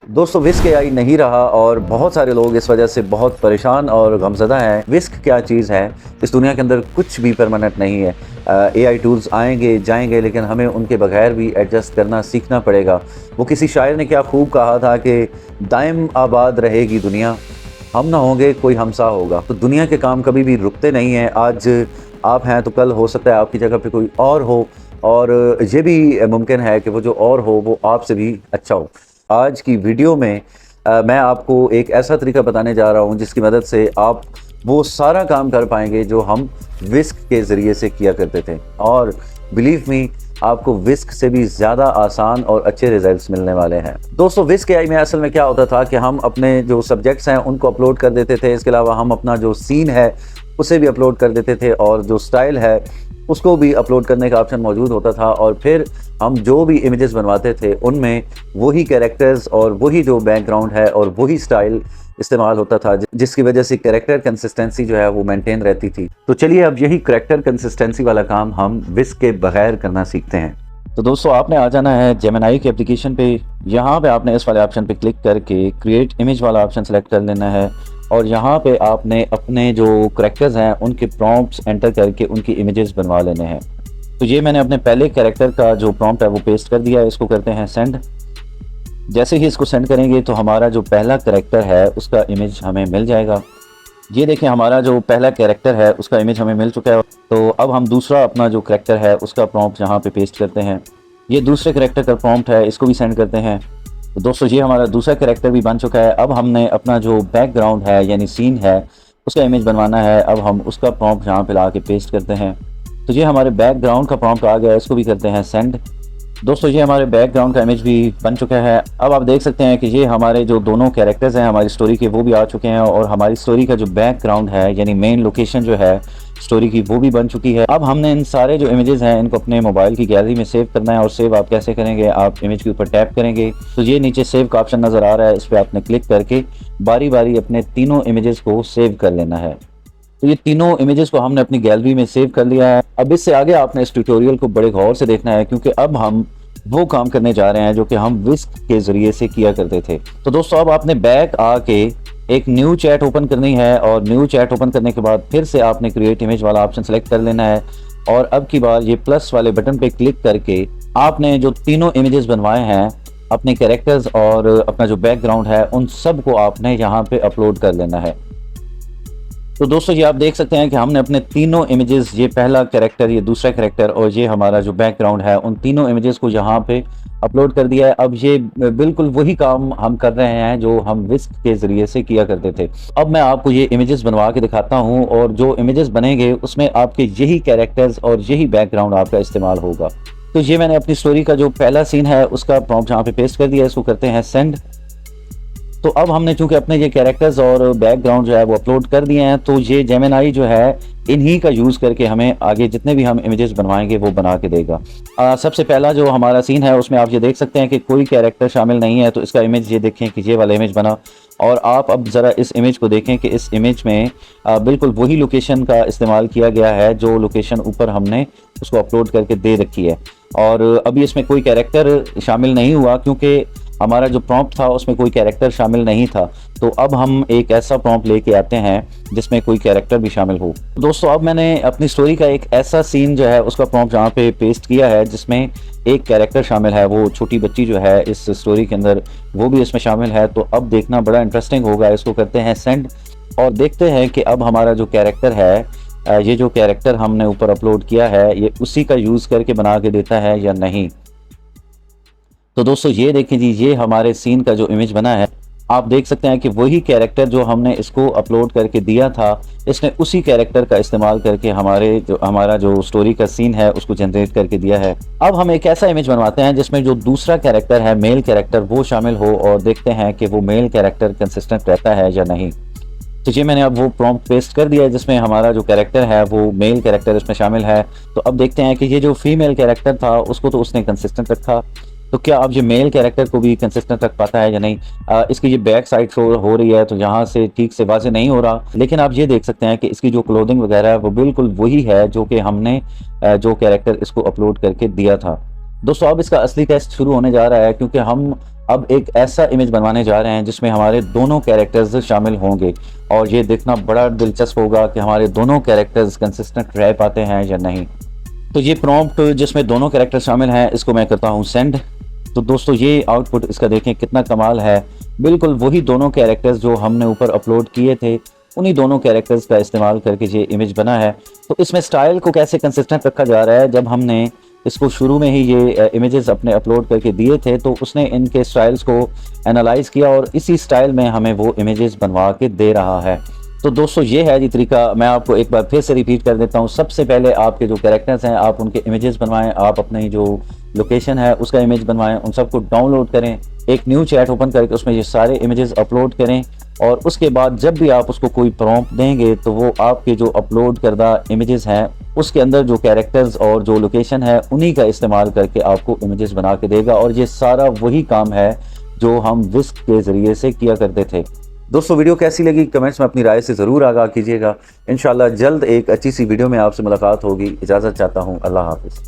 दोस्तों विस्क एआई नहीं रहा और बहुत सारे लोग इस वजह से बहुत परेशान और गमज़दा हैं। विस्क क्या चीज़ है? इस दुनिया के अंदर कुछ भी परमानेंट नहीं है। एआई टूल्स आएंगे जाएंगे, लेकिन हमें उनके बगैर भी एडजस्ट करना सीखना पड़ेगा। वो किसी शायर ने क्या खूब कहा था कि दायम आबाद रहेगी दुनिया, हम ना होंगे कोई हमसा होगा। तो दुनिया के काम कभी भी रुकते नहीं हैं। आज आप हैं तो कल हो सकता है आपकी जगह पे कोई और हो, और ये भी मुमकिन है कि वो जो और हो वो आपसे भी अच्छा हो। आज की वीडियो में मैं आपको एक ऐसा तरीका बताने जा रहा हूँ जिसकी मदद से आप वो सारा काम कर पाएंगे जो हम विस्क के ज़रिए से किया करते थे, और बिलीव मी आपको विस्क से भी ज़्यादा आसान और अच्छे रिजल्ट्स मिलने वाले हैं। दोस्तों विस्क एआई में असल में क्या होता था कि हम अपने जो सब्जेक्ट्स हैं उनको अपलोड कर देते थे। इसके अलावा हम अपना जो सीन है उसे भी अपलोड कर देते थे, और जो स्टाइल है उसको भी अपलोड करने का ऑप्शन मौजूद होता था। और फिर हम जो भी इमेजेस बनवाते थे उनमें वही कैरेक्टर्स और वही जो बैकग्राउंड है और वही स्टाइल इस्तेमाल होता था, जिसकी वजह से कैरेक्टर कंसिस्टेंसी जो है वो मेंटेन रहती थी। तो चलिए अब यही कैरेक्टर कंसिस्टेंसी वाला काम हम विस्क के बगैर करना सीखते हैं। तो दोस्तों आपने आ जाना है जेमिनी की एप्लीकेशन पे। यहाँ पे आपने इस वाले ऑप्शन पे क्लिक करके क्रिएट इमेज वाला ऑप्शन सेलेक्ट कर लेना है, और यहाँ पे आपने अपने जो कैरेक्टर्स हैं उनके प्रॉम्प्ट्स एंटर करके उनकी इमेजेस बनवा लेने हैं। तो ये मैंने अपने पहले कैरेक्टर का जो प्रॉम्प्ट है वो पेस्ट कर दिया है। इसको करते हैं सेंड। जैसे ही इसको सेंड करेंगे तो हमारा जो पहला कैरेक्टर है उसका इमेज हमें मिल जाएगा। ये देखें, हमारा जो पहला कैरेक्टर है उसका इमेज हमें मिल चुका है। तो अब हम दूसरा अपना जो कैरेक्टर है उसका प्रॉम्प्ट यहाँ पे पेस्ट करते हैं। ये दूसरे कैरेक्टर का प्रॉम्प्ट है, इसको भी सेंड करते हैं। तो दोस्तों ये हमारा दूसरा कैरेक्टर भी बन चुका है। अब हमने अपना जो बैकग्राउंड है यानी सीन है उसका इमेज बनवाना है। अब हम उसका प्रॉम्प्ट यहाँ पे ला के पेस्ट करते हैं। तो ये हमारे बैकग्राउंड का प्रॉम्प्ट आ गया, इसको भी करते हैं सेंड। दोस्तों ये हमारे बैकग्राउंड का इमेज भी बन चुका है। अब आप देख सकते हैं कि ये हमारे जो दोनों कैरेक्टर्स हैं हमारी स्टोरी के वो भी आ चुके हैं, और हमारी स्टोरी का जो बैकग्राउंड है यानी मेन लोकेशन जो है स्टोरी की वो भी बन चुकी है। अब हमने इन सारे जो इमेजेस हैं इनको अपने मोबाइल की गैलरी में सेव करना है। और सेव आप कैसे करेंगे, आप इमेज के ऊपर टैप करेंगे तो ये नीचे सेव का ऑप्शन नज़र आ रहा है, इस पर आपने क्लिक करके बारी बारी अपने तीनों इमेजेस को सेव कर लेना है। तो ये तीनों इमेजेस को हमने अपनी गैलरी में सेव कर लिया है। अब इससे आगे आपने इस ट्यूटोरियल को बड़े गौर से देखना है, क्योंकि अब हम वो काम करने जा रहे हैं जो कि हम विस्क के जरिए से किया करते थे। तो दोस्तों अब आपने बैक आके एक न्यू चैट ओपन करनी है, और न्यू चैट ओपन करने के बाद फिर से आपने क्रिएट इमेज वाला ऑप्शन सेलेक्ट कर लेना है। और अब की बार ये प्लस वाले बटन पे क्लिक करके आपने जो तीनों इमेजेस बनवाए हैं अपने कैरेक्टर्स और अपना जो बैकग्राउंड है उन सब को आपने यहाँ पे अपलोड कर लेना है। तो दोस्तों ये आप देख सकते हैं कि हमने अपने तीनों इमेजेस, ये पहला कैरेक्टर, ये दूसरा कैरेक्टर और ये हमारा जो बैकग्राउंड है, उन तीनों इमेजेस को यहाँ पे अपलोड कर दिया है। अब ये बिल्कुल वही काम हम कर रहे हैं जो हम विस्क के ज़रिए से किया करते थे। अब मैं आपको ये इमेजेस बनवा के दिखाता हूँ, और जो इमेजेस बनेंगे उसमें आपके यही कैरेक्टर्स और यही बैकग्राउंड आपका इस्तेमाल होगा। तो ये मैंने अपनी स्टोरी का जो पहला सीन है उसका प्रॉम्प्ट यहाँ पे पेस्ट कर दिया, इसको करते हैं सेंड। तो अब हमने चूंकि अपने ये कैरेक्टर्स और बैकग्राउंड जो है वो अपलोड कर दिए हैं, तो ये जेमिनी जो है इन्हीं का यूज़ करके हमें आगे जितने भी हम इमेजेस बनवाएंगे वो बना के देगा। सबसे पहला जो हमारा सीन है उसमें आप ये देख सकते हैं कि कोई कैरेक्टर शामिल नहीं है, तो इसका इमेज ये देखें कि ये वाला इमेज बना। और आप अब ज़रा इस इमेज को देखें कि इस इमेज में बिल्कुल वही लोकेशन का इस्तेमाल किया गया है जो लोकेशन ऊपर हमने उसको अपलोड करके दे रखी है। और अभी इसमें कोई कैरेक्टर शामिल नहीं हुआ क्योंकि हमारा जो प्रॉम्प्ट था उसमें कोई कैरेक्टर शामिल नहीं था। तो अब हम एक ऐसा प्रॉम्प्ट लेके आते हैं जिसमें कोई कैरेक्टर भी शामिल हो। दोस्तों अब मैंने अपनी स्टोरी का एक ऐसा सीन जो है उसका प्रॉम्प्ट यहाँ पे पेस्ट किया है जिसमें एक कैरेक्टर शामिल है, वो छोटी बच्ची जो है इस स्टोरी के अंदर वो भी इसमें शामिल है। तो अब देखना बड़ा इंटरेस्टिंग होगा। इसको करते हैं सेंड, और देखते हैं कि अब हमारा जो कैरेक्टर है, ये जो कैरेक्टर हमने ऊपर अपलोड किया है, ये उसी का यूज़ करके बना के देता है या नहीं। तो दोस्तों ये देखें जी, ये हमारे सीन का जो इमेज बना है, आप देख सकते हैं कि वही कैरेक्टर जो हमने इसको अपलोड करके दिया था, इसने उसी कैरेक्टर का इस्तेमाल करके हमारा जो स्टोरी का सीन है उसको जनरेट करके दिया है। अब हम एक ऐसा इमेज बनवाते हैं जिसमें जो दूसरा कैरेक्टर है, मेल कैरेक्टर, वो शामिल हो, और देखते हैं कि वो मेल कैरेक्टर कंसिस्टेंट रहता है या नहीं। तो ये मैंने अब वो प्रॉम्प्ट पेस्ट कर दिया है जिसमें हमारा जो कैरेक्टर है वो मेल कैरेक्टर इसमें शामिल है। तो अब देखते हैं कि ये जो फीमेल कैरेक्टर था उसको तो उसने कंसिस्टेंट रखा, तो क्या अब ये मेल कैरेक्टर को भी कंसिस्टेंट रख पाता है या नहीं। इसकी ये बैक साइड शो हो रही है तो यहाँ से ठीक से वाज़ेह नहीं हो रहा, लेकिन आप ये देख सकते हैं कि इसकी जो क्लोथिंग वगैरह है वो बिल्कुल वही है जो कि हमने जो कैरेक्टर इसको अपलोड करके दिया था। दोस्तों अब इसका असली टेस्ट शुरू होने जा रहा है, क्योंकि हम अब एक ऐसा इमेज बनवाने जा रहे हैं जिसमें हमारे दोनों कैरेक्टर्स शामिल होंगे और ये देखना बड़ा दिलचस्प होगा कि हमारे दोनों कैरेक्टर्स कंसिस्टेंट रह पाते हैं या नहीं। तो ये प्रॉम्प्ट जिसमें दोनों कैरेक्टर शामिल हैं, इसको मैं करता हूँ सेंड। तो दोस्तों ये आउटपुट इसका देखें कितना कमाल है। बिल्कुल वही दोनों कैरेक्टर्स जो हमने ऊपर अपलोड किए थे, उन्हीं दोनों कैरेक्टर्स का इस्तेमाल करके ये इमेज बना है। तो इसमें स्टाइल को कैसे कंसिस्टेंट रखा जा रहा है, जब हमने इसको शुरू में ही ये इमेजेस अपने अपलोड करके दिए थे तो उसने इनके स्टाइल्स को एनालाइज किया और इसी स्टाइल में हमें वो इमेजेस बनवा के दे रहा है। तो दोस्तों ये है जी तरीका। मैं आपको एक बार फिर से रिपीट कर देता हूँ। सबसे पहले आपके जो कैरेक्टर्स हैं आप उनके इमेजेस बनवाएं, आप अपनी जो लोकेशन है उसका इमेज बनवाएं, उन सबको डाउनलोड करें, एक न्यू चैट ओपन करके उसमें ये सारे इमेजेस अपलोड करें और उसके बाद जब भी आप उसको कोई प्रॉम्प्ट देंगे तो वो आपके जो अपलोड करदा इमेजेस हैं उसके अंदर जो कैरेक्टर्स और जो लोकेशन है उन्हीं का इस्तेमाल करके आपको इमेजेस बना के देगा। और ये सारा वही काम है जो हम विस्क के ज़रिए से किया करते थे। दोस्तों वीडियो कैसी लगी कमेंट्स में अपनी राय से ज़रूर आगाह कीजिएगा। इंशाल्लाह जल्द एक अच्छी सी वीडियो में आपसे मुलाकात होगी। इजाज़त चाहता हूँ। अल्लाह हाफ़िज़।